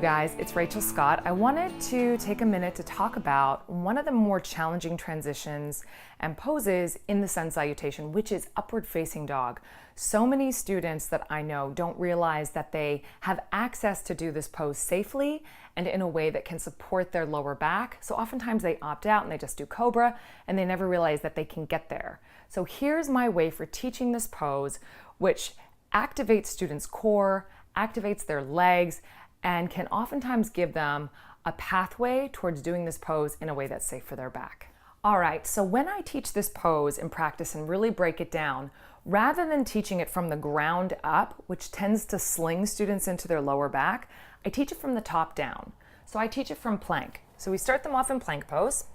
guys, it's Rachel Scott. I wanted to take a minute to talk about one of the more challenging transitions and poses in the sun salutation, which is upward facing dog. So many students that I know don't realize that they have access to do this pose safely and in a way that can support their lower back. So oftentimes they opt out and they just do cobra and they never realize that they can get there. So here's my way for teaching this pose, which activates students' core, activates their legs, and can oftentimes give them a pathway towards doing this pose in a way that's safe for their back. All right, so when I teach this pose in practice and really break it down, rather than teaching it from the ground up, which tends to sling students into their lower back, I teach it from the top down. So I teach it from plank. So we start them off in plank pose.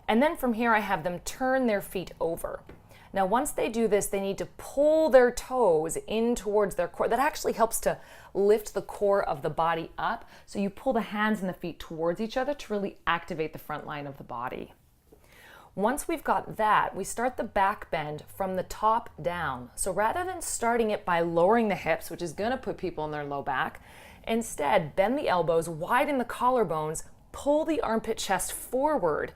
And then from here I have them turn their feet over. Now, once they do this, they need to pull their toes in towards their core. That actually helps to lift the core of the body up. So you pull the hands and the feet towards each other to really activate the front line of the body. Once we've got that, we start the back bend from the top down. So rather than starting it by lowering the hips, which is gonna put people in their low back, instead bend the elbows, widen the collarbones, pull the armpit chest forward,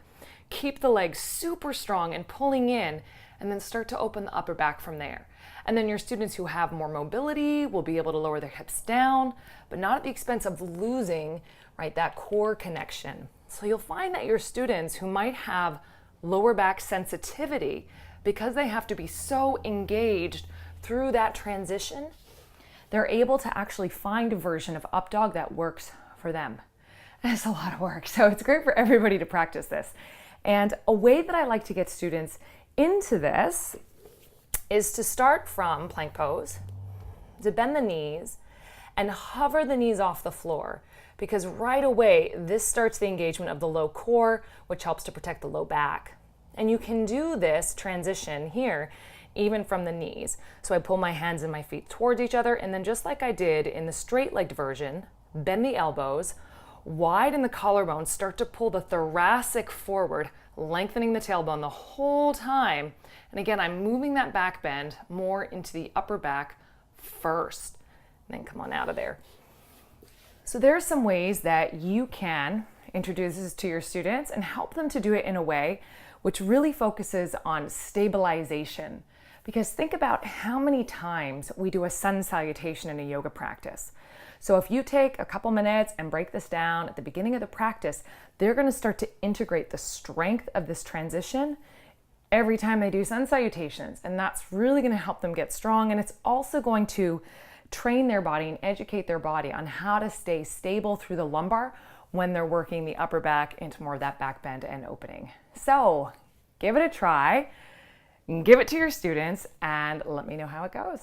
keep the legs super strong and pulling in, and then start to open the upper back from there. And then your students who have more mobility will be able to lower their hips down, but not at the expense of losing, right, that core connection. So you'll find that your students who might have lower back sensitivity, because they have to be so engaged through that transition, they're able to actually find a version of up dog that works for them. And it's a lot of work, so it's great for everybody to practice this. And a way that I like to get students into this is to start from plank pose, to bend the knees and hover the knees off the floor, because right away this starts the engagement of the low core, which helps to protect the low back. And you can do this transition here even from the knees. So I pull my hands and my feet towards each other, and then just like I did in the straight-legged version, bend the elbows, widen the collarbones, start to pull the thoracic forward, lengthening the tailbone the whole time. And again, I'm moving that back bend more into the upper back first, and then come on out of there. So there are some ways that you can introduce this to your students and help them to do it in a way which really focuses on stabilization. Because think about how many times we do a sun salutation in a yoga practice. So if you take a couple minutes and break this down at the beginning of the practice, they're going to start to integrate the strength of this transition every time they do sun salutations. And that's really going to help them get strong. And it's also going to train their body and educate their body on how to stay stable through the lumbar when they're working the upper back into more of that back bend and opening. So give it a try, give it to your students, and let me know how it goes.